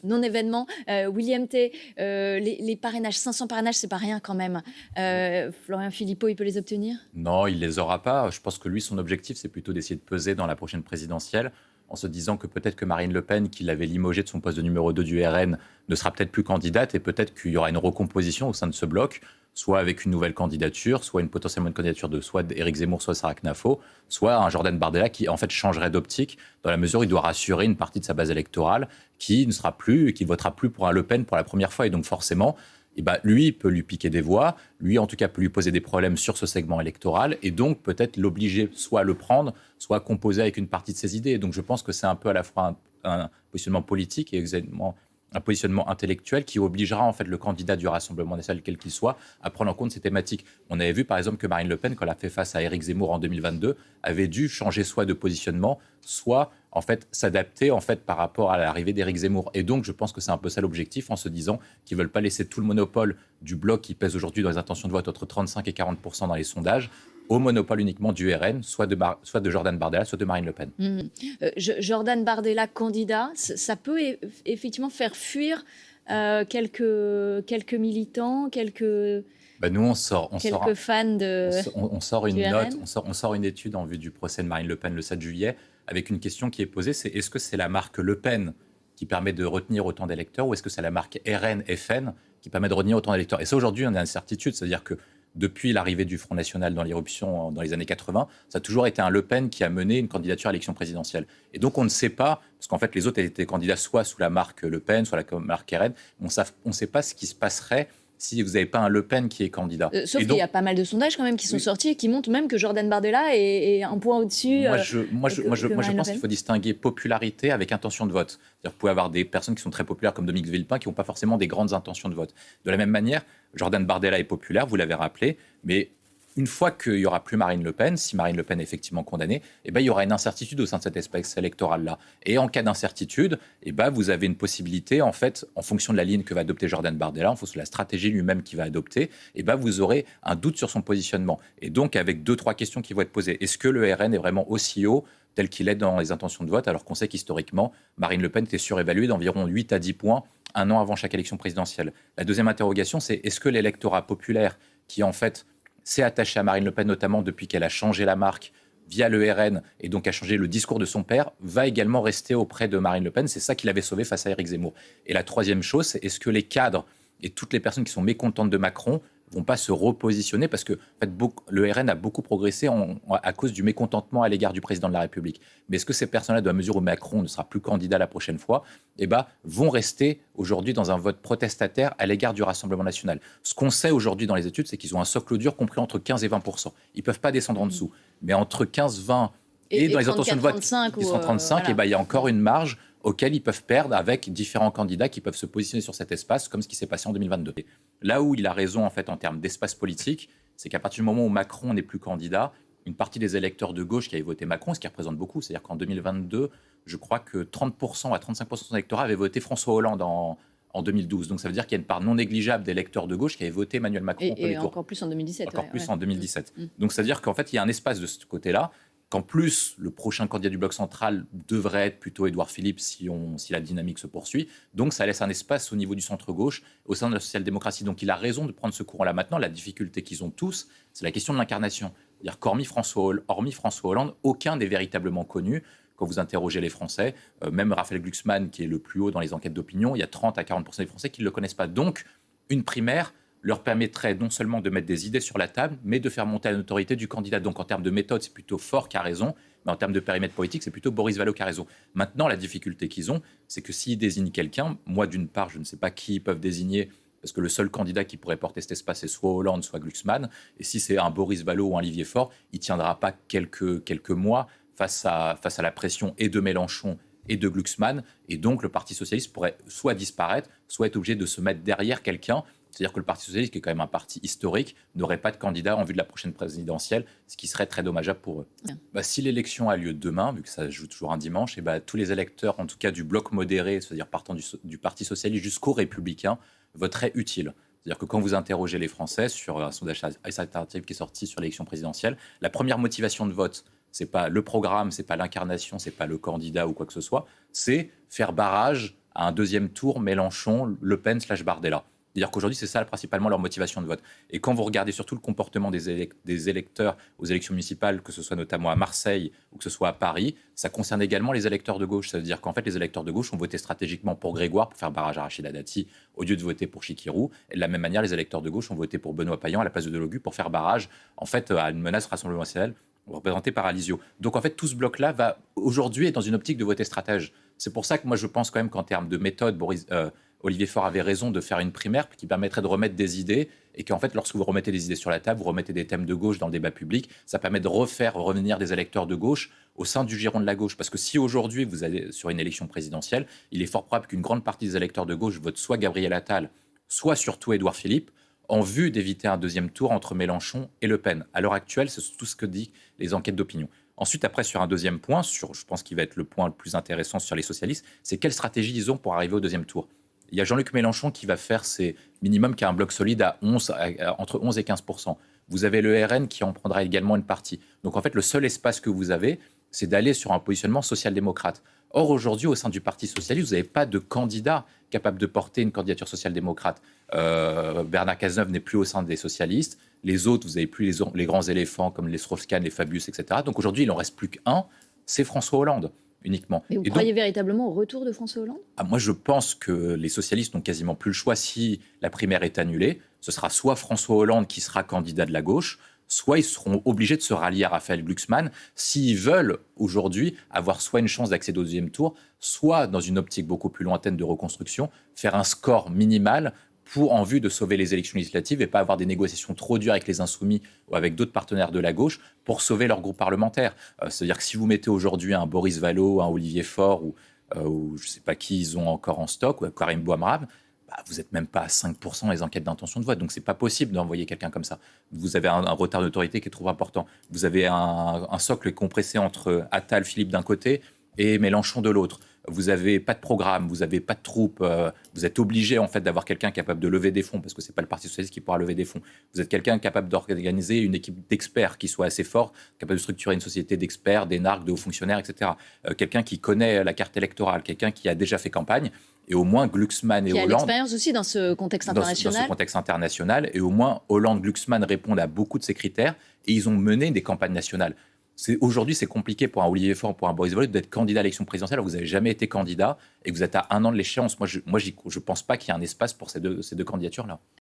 non-événement. William T, les parrainages, 500 parrainages, c'est pas rien quand même. Florian Philippot, il peut les obtenir ? Non, il les aura pas. Je pense que lui, son objectif, c'est plutôt d'essayer de peser dans la prochaine présidentielle, en se disant que peut-être que Marine Le Pen, qui l'avait limogée de son poste de numéro 2 du RN, ne sera peut-être plus candidate, et peut-être qu'il y aura une recomposition au sein de ce bloc, soit avec une nouvelle candidature, soit potentiellement une candidature de soit Éric Zemmour, soit Sarah Knafo, soit un Jordan Bardella qui en fait changerait d'optique, dans la mesure où il doit rassurer une partie de sa base électorale qui votera plus pour un Le Pen pour la première fois, et donc forcément, lui peut lui piquer des voix, lui en tout cas peut lui poser des problèmes sur ce segment électoral, et donc peut-être l'obliger soit à le prendre, soit à composer avec une partie de ses idées. Et donc je pense que c'est un peu à la fois un positionnement politique et exactement un positionnement intellectuel qui obligera en fait le candidat du Rassemblement national, quel qu'il soit, à prendre en compte ces thématiques. On avait vu par exemple que Marine Le Pen, quand elle a fait face à Éric Zemmour en 2022, avait dû changer soit de positionnement, soit en fait s'adapter en fait par rapport à l'arrivée d'Éric Zemmour. Et donc je pense que c'est un peu ça l'objectif, en se disant qu'ils veulent pas laisser tout le monopole du bloc qui pèse aujourd'hui dans les intentions de vote entre 35 et 40% dans les sondages au monopole uniquement du RN, soit de Jordan Bardella, soit de Marine Le Pen. Jordan Bardella, candidat, ça peut effectivement faire fuir quelques militants, quelques Nous, on sort fans on sort une étude en vue du procès de Marine Le Pen le 7 juillet, avec une question qui est posée, c'est est-ce que c'est la marque Le Pen qui permet de retenir autant d'électeurs, ou est-ce que c'est la marque RN-FN qui permet de retenir autant d'électeurs ? Et ça, aujourd'hui, on a une certitude, c'est-à-dire que depuis l'arrivée du Front National dans l'irruption dans les années 80, ça a toujours été un Le Pen qui a mené une candidature à l'élection présidentielle. Et donc on ne sait pas, parce qu'en fait les autres étaient candidats soit sous la marque Le Pen, soit la marque RN, on ne sait pas ce qui se passerait si vous n'avez pas un Le Pen qui est candidat. Sauf qu'il y a pas mal de sondages quand même qui sont sortis et qui montrent même que Jordan Bardella est un point au-dessus. Moi, je pense qu'il faut distinguer popularité avec intention de vote. C'est-à-dire que vous pouvez avoir des personnes qui sont très populaires comme Dominique Villepin qui n'ont pas forcément des grandes intentions de vote. De la même manière, Jordan Bardella est populaire, vous l'avez rappelé, mais une fois qu'il n'y aura plus Marine Le Pen, si Marine Le Pen est effectivement condamnée, il y aura une incertitude au sein de cet espace électoral-là. Et en cas d'incertitude, vous avez une possibilité, en fait, en fonction de la ligne que va adopter Jordan Bardella, en fonction de la stratégie lui-même qu'il va adopter, vous aurez un doute sur son positionnement. Et donc, avec 2-3 questions qui vont être posées. Est-ce que le RN est vraiment aussi haut tel qu'il est dans les intentions de vote, alors qu'on sait qu'historiquement, Marine Le Pen était surévaluée d'environ 8 à 10 points un an avant chaque élection présidentielle. La deuxième interrogation, c'est est-ce que l'électorat populaire, qui en fait s'est attaché à Marine Le Pen, notamment depuis qu'elle a changé la marque via le RN et donc a changé le discours de son père, va également rester auprès de Marine Le Pen. C'est ça qui l'avait sauvé face à Éric Zemmour. Et la troisième chose, c'est est-ce que les cadres et toutes les personnes qui sont mécontentes de Macron vont pas se repositionner, parce que en fait, le RN a beaucoup progressé à cause du mécontentement à l'égard du président de la République. Mais est-ce que ces personnes-là, dans la mesure où Macron ne sera plus candidat la prochaine fois, vont rester aujourd'hui dans un vote protestataire à l'égard du Rassemblement national ? Ce qu'on sait aujourd'hui dans les études, c'est qu'ils ont un socle dur compris entre 15 et 20%. Ils ne peuvent pas descendre en dessous. Mais entre 15, 20 et dans les intentions de vote qui sont 35, il y a encore une marge auxquels ils peuvent perdre avec différents candidats qui peuvent se positionner sur cet espace, comme ce qui s'est passé en 2022. Là où il a raison en fait en termes d'espace politique, c'est qu'à partir du moment où Macron n'est plus candidat, une partie des électeurs de gauche qui avaient voté Macron, ce qui représente beaucoup, c'est-à-dire qu'en 2022, je crois que 30% à 35% de son électorat avait voté François Hollande en 2012. Donc ça veut dire qu'il y a une part non négligeable d'électeurs de gauche qui avaient voté Emmanuel Macron au premier tour. Encore plus en 2017. Encore plus en 2017. Donc ça veut dire qu'en fait, il y a un espace de ce côté-là, qu'en plus, le prochain candidat du bloc central devrait être plutôt Édouard Philippe si la dynamique se poursuit. Donc ça laisse un espace au niveau du centre-gauche, au sein de la social-démocratie. Donc il a raison de prendre ce courant-là maintenant. La difficulté qu'ils ont tous, c'est la question de l'incarnation. C'est-à-dire qu'hormis François Hollande, aucun n'est véritablement connu. Quand vous interrogez les Français, même Raphaël Glucksmann, qui est le plus haut dans les enquêtes d'opinion, il y a 30 à 40% des Français qui ne le connaissent pas. Donc une primaire leur permettrait non seulement de mettre des idées sur la table, mais de faire monter la notoriété du candidat. Donc en termes de méthode, c'est plutôt Faure qui a raison, mais en termes de périmètre politique, c'est plutôt Boris Vallaud qui a raison. Maintenant, la difficulté qu'ils ont, c'est que s'ils désignent quelqu'un, moi d'une part, je ne sais pas qui ils peuvent désigner, parce que le seul candidat qui pourrait porter cet espace, c'est soit Hollande, soit Glucksmann, et si c'est un Boris Vallaud ou un Olivier Faure, il ne tiendra pas quelques mois face à la pression et de Mélenchon et de Glucksmann, et donc le Parti socialiste pourrait soit disparaître, soit être obligé de se mettre derrière quelqu'un. C'est-à-dire que le Parti socialiste, qui est quand même un parti historique, n'aurait pas de candidat en vue de la prochaine présidentielle, ce qui serait très dommageable pour eux. Si l'élection a lieu demain, vu que ça se joue toujours un dimanche, tous les électeurs, en tout cas du bloc modéré, c'est-à-dire partant du Parti socialiste jusqu'aux Républicains, voteraient utile. C'est-à-dire que quand vous interrogez les Français sur un sondage alternatif qui est sorti sur l'élection présidentielle, la première motivation de vote, c'est pas le programme, c'est pas l'incarnation, c'est pas le candidat ou quoi que ce soit, c'est faire barrage à un deuxième tour Mélenchon-Le Pen/Bardella. C'est-à-dire qu'aujourd'hui, c'est ça principalement leur motivation de vote. Et quand vous regardez surtout le comportement des électeurs aux élections municipales, que ce soit notamment à Marseille ou que ce soit à Paris, ça concerne également les électeurs de gauche. Ça veut dire qu'en fait, les électeurs de gauche ont voté stratégiquement pour Grégoire, pour faire barrage à Rachida Dati, au lieu de voter pour Chikirou. Et de la même manière, les électeurs de gauche ont voté pour Benoît Payan à la place de Delogu pour faire barrage, en fait, à une menace Rassemblement national représenté par Alizio. Donc en fait, tout ce bloc-là va aujourd'hui être dans une optique de voter stratège. C'est pour ça que moi je pense quand même qu'en termes de méthode, Olivier Faure avait raison de faire une primaire qui permettrait de remettre des idées et qu'en fait, lorsque vous remettez des idées sur la table, vous remettez des thèmes de gauche dans le débat public, ça permet de refaire revenir des électeurs de gauche au sein du giron de la gauche. Parce que si aujourd'hui vous allez sur une élection présidentielle, il est fort probable qu'une grande partie des électeurs de gauche votent soit Gabriel Attal, soit surtout Édouard Philippe, en vue d'éviter un deuxième tour entre Mélenchon et Le Pen. À l'heure actuelle, c'est tout ce que disent les enquêtes d'opinion. Ensuite, après, sur un deuxième point, je pense qu'il va être le point le plus intéressant sur les socialistes, c'est quelle stratégie ils ont pour arriver au deuxième tour. Il y a Jean-Luc Mélenchon qui va faire ses minimums, qui a un bloc solide entre 11 et 15%. Vous avez le RN qui en prendra également une partie. Donc en fait, le seul espace que vous avez, c'est d'aller sur un positionnement social-démocrate. Or, aujourd'hui, au sein du Parti socialiste, vous n'avez pas de candidat capable de porter une candidature social-démocrate. Bernard Cazeneuve n'est plus au sein des socialistes. Les autres, vous n'avez plus les grands éléphants comme les Strauss-Kahn, les Fabius, etc. Donc aujourd'hui, il n'en reste plus qu'un, c'est François Hollande. Uniquement. Mais vous croyez véritablement au retour de François Hollande ? Moi, je pense que les socialistes n'ont quasiment plus le choix si la primaire est annulée. Ce sera soit François Hollande qui sera candidat de la gauche, soit ils seront obligés de se rallier à Raphaël Glucksmann s'ils veulent aujourd'hui avoir soit une chance d'accéder au deuxième tour, soit dans une optique beaucoup plus lointaine de reconstruction, faire un score minimal en vue de sauver les élections législatives et pas avoir des négociations trop dures avec les Insoumis ou avec d'autres partenaires de la gauche pour sauver leur groupe parlementaire. C'est-à-dire que si vous mettez aujourd'hui un Boris Vallaud, un Olivier Faure ou je ne sais pas qui ils ont encore en stock, ou Karim Bouamrab, vous n'êtes même pas à 5% dans les enquêtes d'intention de vote. Donc, ce n'est pas possible d'envoyer quelqu'un comme ça. Vous avez un retard d'autorité qui est trop important. Vous avez un socle compressé entre Attal, Philippe d'un côté et Mélenchon de l'autre. Vous n'avez pas de programme, vous n'avez pas de troupes, vous êtes obligé en fait d'avoir quelqu'un capable de lever des fonds, parce que ce n'est pas le Parti socialiste qui pourra lever des fonds. Vous êtes quelqu'un capable d'organiser une équipe d'experts qui soit assez forte, capable de structurer une société d'experts, d'énarques, de hauts fonctionnaires, etc. Quelqu'un qui connaît la carte électorale, quelqu'un qui a déjà fait campagne, et au moins Glucksmann et Hollande... Il y a l'expérience aussi dans ce contexte international. Dans ce contexte international, et au moins Hollande, Glucksmann répondent à beaucoup de ces critères, et ils ont mené des campagnes nationales. Aujourd'hui, c'est compliqué pour un Olivier Faure, pour un Boris Vallaud d'être candidat à l'élection présidentielle alors que vous n'avez jamais été candidat et que vous êtes à 1 an de l'échéance. Moi, je ne pense pas qu'il y ait un espace pour ces deux candidatures-là.